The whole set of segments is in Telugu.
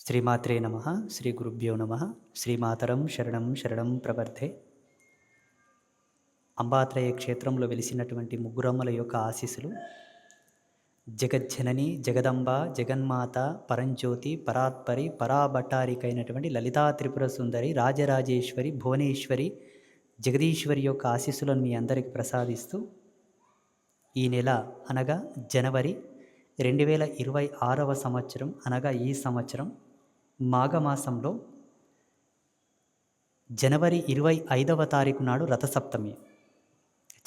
శ్రీమాత్రే నమ. శ్రీ గురుభ్యో నమ. శ్రీమాతరం శరణం శరణం ప్రవర్ధే. అంబాత్రయ క్షేత్రంలో వెలిసినటువంటి ముగ్గురమ్మల యొక్క ఆశీస్సులు జగజ్జనని జగదంబ జగన్మాత పరంజ్యోతి పరాత్పరి పరాభట్టారికైనటువంటి లలితా త్రిపుర సుందరి రాజరాజేశ్వరి భువనేశ్వరి జగదీశ్వరి యొక్క ఆశీస్సులను మీ అందరికి ప్రసాదిస్తూ ఈ నెల అనగా జనవరి 2026వ సంవత్సరం అనగా ఈ సంవత్సరం మాఘమాసంలో జనవరి 25వ తారీఖు నాడు రథసప్తమి.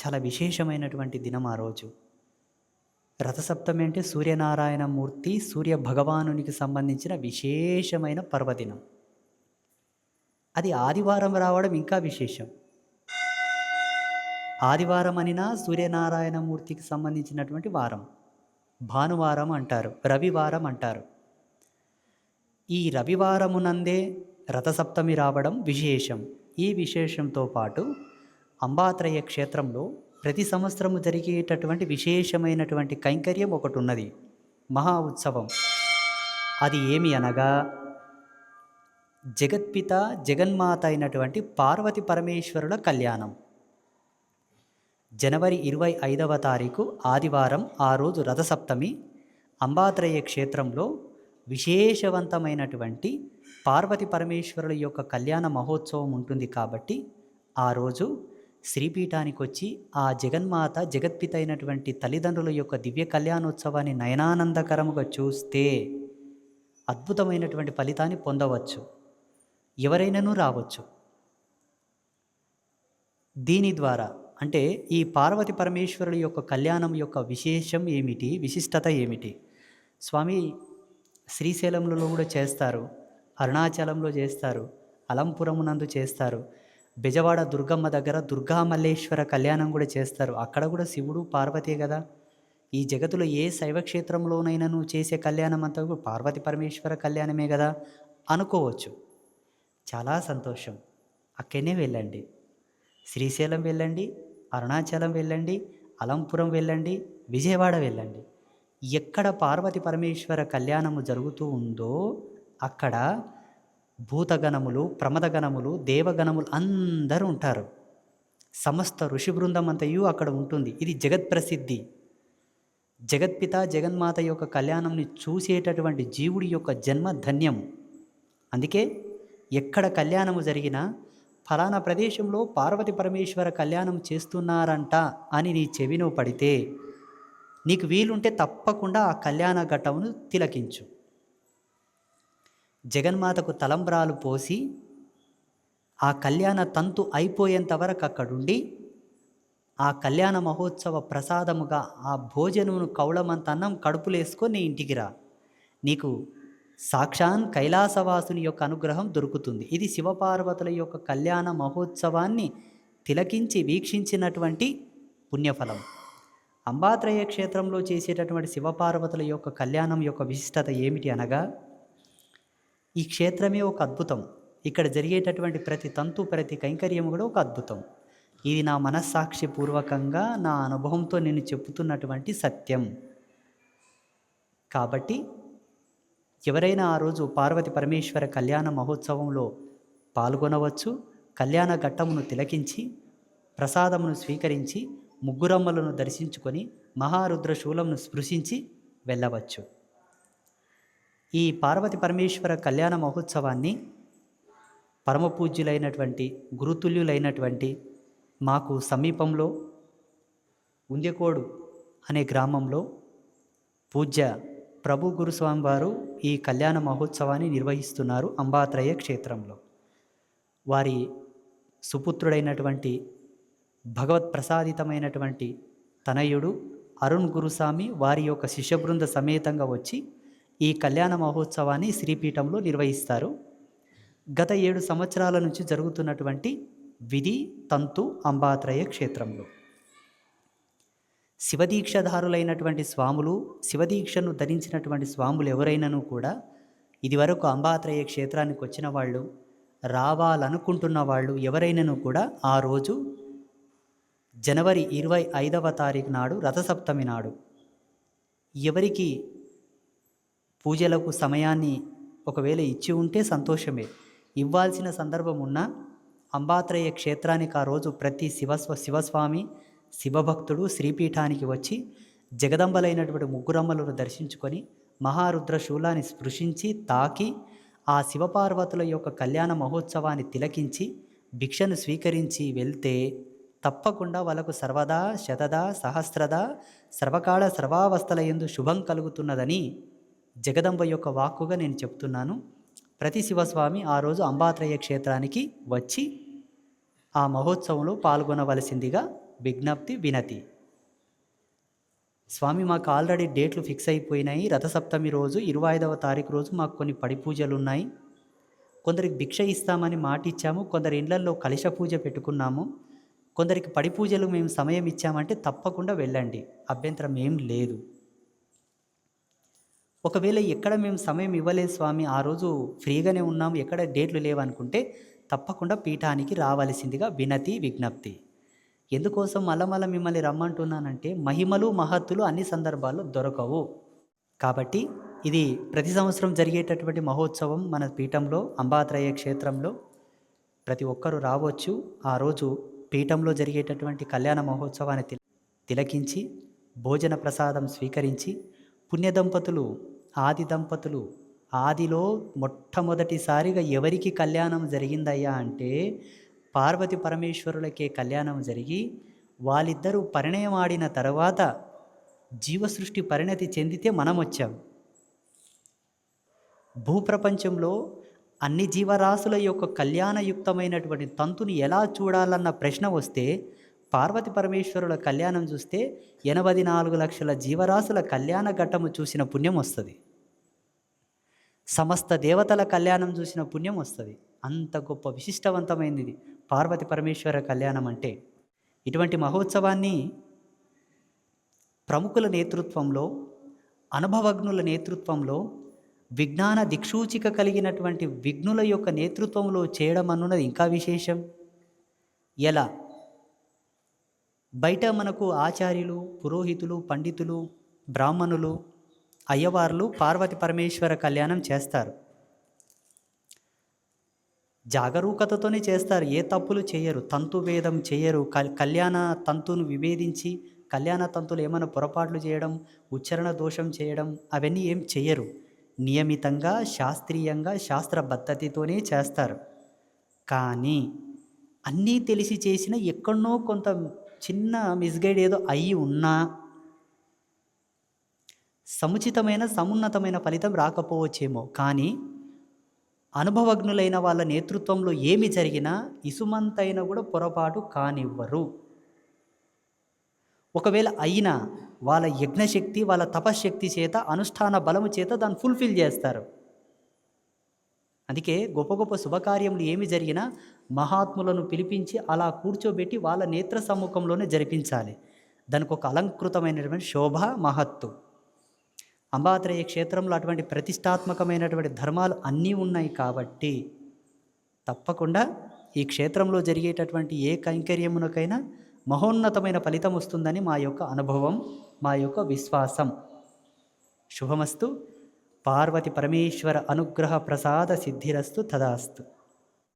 చాలా విశేషమైనటువంటి దినం ఆ రోజు. రథసప్తమి అంటే సూర్యనారాయణ మూర్తి సూర్య భగవానునికి సంబంధించిన విశేషమైన పర్వదినం. అది ఆదివారం రావడం ఇంకా విశేషం. ఆదివారం అనినా సూర్యనారాయణ మూర్తికి సంబంధించినటువంటి వారం, భానువారం అంటారు, రవివారం అంటారు. ఈ రవివారమునందే రథసప్తమి రావడం విశేషం. ఈ విశేషంతో పాటు అంబాత్రయ క్షేత్రంలో ప్రతి సంవత్సరము జరిగేటటువంటి విశేషమైనటువంటి కైంకర్యం ఒకటి ఉన్నది, మహా ఉత్సవం. అది ఏమి అనగా జగత్పిత జగన్మాత అయినటువంటి పార్వతి పరమేశ్వరుల కళ్యాణం. జనవరి 25వ తారీఖు ఆదివారం, ఆ రోజు రథసప్తమి. అంబాత్రయ క్షేత్రంలో విశేషవంతమైనటువంటి పార్వతి పరమేశ్వరుల యొక్క కళ్యాణ మహోత్సవం ఉంటుంది. కాబట్టి ఆ రోజు శ్రీపీఠానికి వచ్చి ఆ జగన్మాత జగత్పిత అయినటువంటి తల్లిదండ్రుల యొక్క దివ్య కళ్యాణోత్సవాన్ని నయనానందకరముగా చూస్తే అద్భుతమైనటువంటి ఫలితాన్ని పొందవచ్చు. ఎవరైనాను రావచ్చు. దీని ద్వారా అంటే ఈ పార్వతి పరమేశ్వరుల యొక్క కళ్యాణం యొక్క విశేషం ఏమిటి, విశిష్టత ఏమిటి? స్వామి శ్రీశైలంలో కూడా చేస్తారు, అరుణాచలంలో చేస్తారు, అలంపురమునందు చేస్తారు, బెజవాడ దుర్గమ్మ దగ్గర దుర్గా మల్లేశ్వర కళ్యాణం కూడా చేస్తారు. అక్కడ కూడా శివుడు పార్వతే కదా. ఈ జగత్తులో ఏ శైవక్షేత్రంలోనైనా నువ్వు చేసే కళ్యాణం అంతా కూడా పార్వతి పరమేశ్వర కళ్యాణమే కదా అనుకోవచ్చు. చాలా సంతోషం. అక్కడనే వెళ్ళండి. శ్రీశైలం వెళ్ళండి, అరుణాచలం వెళ్ళండి, అలంపురం వెళ్ళండి, విజయవాడ వెళ్ళండి. ఎక్కడ పార్వతి పరమేశ్వర కళ్యాణము జరుగుతూ ఉందో అక్కడ భూతగణములు, ప్రమదగణములు, దేవగణములు అందరూ ఉంటారు. సమస్త ఋషి బృందం అంతయు అక్కడ ఉంటుంది. ఇది జగత్ప్రసిద్ధి. జగత్పిత జగన్మాత యొక్క కళ్యాణంని చూసేటటువంటి జీవుడి యొక్క జన్మ ధన్యం. అందుకే ఎక్కడ కళ్యాణము జరిగినా ఫలానా ప్రదేశంలో పార్వతి పరమేశ్వర కళ్యాణం చేస్తున్నారంట అని నీ చెవిలో పడితే నీకు వీలుంటే తప్పకుండా ఆ కళ్యాణ ఘట్టమును తిలకించు. జగన్మాతకు తలంబ్రాలు పోసి ఆ కళ్యాణ తంతు అయిపోయేంత వరకు అక్కడుండి ఆ కళ్యాణ మహోత్సవ ప్రసాదముగా ఆ భోజనమును కౌళమంత అన్నం కడుపులేసుకొని నీ ఇంటికి రా. నీకు సాక్షాన్ కైలాసవాసుని యొక్క అనుగ్రహం దొరుకుతుంది. ఇది శివపార్వతుల యొక్క కళ్యాణ మహోత్సవాన్ని తిలకించి వీక్షించినటువంటి పుణ్యఫలం. అంబాత్రయ క్షేత్రంలో చేసేటటువంటి శివపార్వతుల యొక్క కళ్యాణం యొక్క విశిష్టత ఏమిటి అనగా ఈ క్షేత్రమే ఒక అద్భుతం. ఇక్కడ జరిగేటటువంటి ప్రతి తంతు, ప్రతి కైంకర్యం కూడా ఒక అద్భుతం. ఇది నా మనస్సాక్షి పూర్వకంగా నా అనుభవంతో నేను చెబుతున్నటువంటి సత్యం. కాబట్టి ఎవరైనా ఆ రోజు పార్వతి పరమేశ్వర కళ్యాణ మహోత్సవంలో పాల్గొనవచ్చు. కళ్యాణ ఘట్టమును తిలకించి ప్రసాదమును స్వీకరించి ముగ్గురమ్మలను దర్శించుకొని మహారుద్ర శూలంను స్పృశించి వెళ్ళవచ్చు. ఈ పార్వతి పరమేశ్వర కళ్యాణ మహోత్సవాన్ని పరమపూజ్యులైనటువంటి గురుతుల్యులైనటువంటి మాకు సమీపంలో ఉందెకోడు అనే గ్రామంలో పూజ్య ప్రభు గురుస్వామి వారు ఈ కళ్యాణ మహోత్సవాన్ని నిర్వహిస్తున్నారు అంబాత్రయ క్షేత్రంలో. వారి సుపుత్రుడైనటువంటి భగవత్ ప్రసాదితమైనటువంటి తనయుడు అరుణ్ గురుస్వామి వారి యొక్క శిష్యబృంద సమేతంగా వచ్చి ఈ కళ్యాణ మహోత్సవాన్ని శ్రీపీఠంలో నిర్వహిస్తారు. గత 7 సంవత్సరాల నుంచి జరుగుతున్నటువంటి విధి తంతు అంబాత్రయ క్షేత్రంలో శివదీక్షధారులైనటువంటి స్వాములు, శివదీక్షను ధరించినటువంటి స్వాములు ఎవరైనాను కూడా ఇదివరకు అంబాత్రయ క్షేత్రానికి వచ్చిన వాళ్ళు, రావాలనుకుంటున్న వాళ్ళు ఎవరైనాను కూడా ఆ రోజు జనవరి 25వ తారీఖు నాడు రథసప్తమి నాడు ఎవరికి పూజలకు సమయాన్ని ఒకవేళ ఇచ్చి ఉంటే సంతోషమే. ఇవ్వాల్సిన సందర్భం ఉన్నా అంబాత్రేయ క్షేత్రానికి ఆ రోజు ప్రతి శివస్వామి శివభక్తుడు శ్రీపీఠానికి వచ్చి జగదంబలైనటువంటి ముగ్గురమ్మలను దర్శించుకొని మహారుద్ర శూలాన్ని స్పృశించి తాకి ఆ శివపార్వతుల యొక్క కళ్యాణ మహోత్సవాన్ని తిలకించి భిక్షను స్వీకరించి వెళ్తే తప్పకుండా వాళ్ళకు సర్వదా శతదా సహస్రదా సర్వకాల సర్వావస్థల యందు శుభం కలుగుతున్నదని జగదంబ యొక్క వాక్కుగా నేను చెప్తున్నాను. ప్రతి శివస్వామి ఆ రోజు అంబాత్రేయ క్షేత్రానికి వచ్చి ఆ మహోత్సవంలో పాల్గొనవలసిందిగా విజ్ఞప్తి వినతి. స్వామి మాకు ఆల్రెడీ డేట్లు ఫిక్స్ అయిపోయినాయి. రథసప్తమి రోజు 25వ తారీఖు రోజు మాకు కొన్ని పడి పూజలు ఉన్నాయి. కొందరికి భిక్ష ఇస్తామని మాట ఇచ్చాము. కొందరి ఇళ్లల్లో కలశ పూజ పెట్టుకున్నాము. కొందరికి పడి పూజలు మేము సమయం ఇచ్చామంటే తప్పకుండా వెళ్ళండి, అభ్యంతరం ఏం లేదు. ఒకవేళ ఎక్కడ మేము సమయం ఇవ్వలేదు స్వామి, ఆ రోజు ఫ్రీగానే ఉన్నాము, ఎక్కడ డేట్లు లేవనుకుంటే తప్పకుండా పీఠానికి రావాల్సిందిగా వినతి విజ్ఞప్తి. ఎందుకోసం మళ్ళా మిమ్మల్ని రమ్మంటున్నానంటే మహిమలు మహత్తులు అన్ని సందర్భాల్లో దొరకవు. కాబట్టి ఇది ప్రతి సంవత్సరం జరిగేటటువంటి మహోత్సవం మన పీఠంలో అంబాత్రేయ క్షేత్రంలో ప్రతి ఒక్కరూ రావచ్చు. ఆ రోజు పీఠంలో జరిగేటటువంటి కళ్యాణ మహోత్సవాన్ని తిలకించి భోజన ప్రసాదం స్వీకరించి పుణ్య దంపతులు ఆదిలో మొట్టమొదటిసారిగా ఎవరికి కళ్యాణం జరిగిందయ్యా అంటే పార్వతి పరమేశ్వరులకే కళ్యాణం జరిగి వాళ్ళిద్దరూ పరిణయం ఆడిన తర్వాత జీవసృష్టి పరిణతి చెందితే మనం వచ్చాం. భూప్రపంచంలో అన్ని జీవరాశుల యొక్క కళ్యాణయుక్తమైనటువంటి తంతుని ఎలా చూడాలన్న ప్రశ్న వస్తే పార్వతి పరమేశ్వరుల కళ్యాణం చూస్తే 84 లక్షల జీవరాశుల కళ్యాణ ఘట్టము చూసిన పుణ్యం వస్తుంది. సమస్త దేవతల కళ్యాణం చూసిన పుణ్యం వస్తుంది. అంత గొప్ప విశిష్టవంతమైనది ఇది పార్వతి పరమేశ్వర కళ్యాణం అంటే. ఇటువంటి మహోత్సవాన్ని ప్రముఖుల నేతృత్వంలో, అనుభవజ్ఞుల నేతృత్వంలో, విజ్ఞాన దిక్సూచిక కలిగినటువంటి విఘ్నుల యొక్క నేతృత్వంలో చేయడం అన్నది ఇంకా విశేషం. ఎలా బయట మనకు ఆచార్యులు, పురోహితులు, పండితులు, బ్రాహ్మణులు, అయ్యవార్లు పార్వతి పరమేశ్వర కళ్యాణం చేస్తారు, జాగరూకతతోనే చేస్తారు, ఏ తప్పులు చేయరు, తంతు భేదం చేయరు. కళ్యాణ తంతును విభేదించి కళ్యాణ తంతులు ఏమైనా పొరపాట్లు చేయడం, ఉచ్చారణ దోషం చేయడం అవన్నీ ఏం చేయరు. నియమితంగా శాస్త్రీయంగా శాస్త్ర పద్ధతితోనే చేస్తారు. కానీ అన్నీ తెలిసి చేసిన ఎక్కడనో కొంత చిన్న మిస్గైడ్ ఏదో అయి ఉన్నా సముచితమైన సమున్నతమైన ఫలితం రాకపోవచ్చేమో. కానీ అనుభవజ్ఞులైన వాళ్ళ నేతృత్వంలో ఏమి జరిగినా ఇసుమంతైనా కూడా పొరపాటు కానివ్వరు. ఒకవేళ అయినా వాళ్ళ యజ్ఞశక్తి, వాళ్ళ తపశ్శక్తి చేత, అనుష్ఠాన బలము చేత దాన్ని ఫుల్ఫిల్ చేస్తారు. అందుకే గొప్ప గొప్ప శుభకార్యములు ఏమి జరిగినా మహాత్ములను పిలిపించి అలా కూర్చోబెట్టి వాళ్ళ నేత్ర సమ్ముఖంలోనే జరిపించాలి. దానికి ఒక అలంకృతమైనటువంటి శోభ మహత్తు. అంబాత్రేయ క్షేత్రంలో అటువంటి ప్రతిష్టాత్మకమైనటువంటి ధర్మాలు అన్నీ ఉన్నాయి. కాబట్టి తప్పకుండా ఈ క్షేత్రంలో జరిగేటటువంటి ఏ కైంకర్యమునకైనా మహోన్నతమైన ఫలితం వస్తుందని మా యొక్క అనుభవం, మా యొక్క విశ్వాసం. శుభమస్తు. పార్వతి పరమేశ్వర అనుగ్రహ ప్రసాద సిద్ధిరస్తు. తదాస్తు.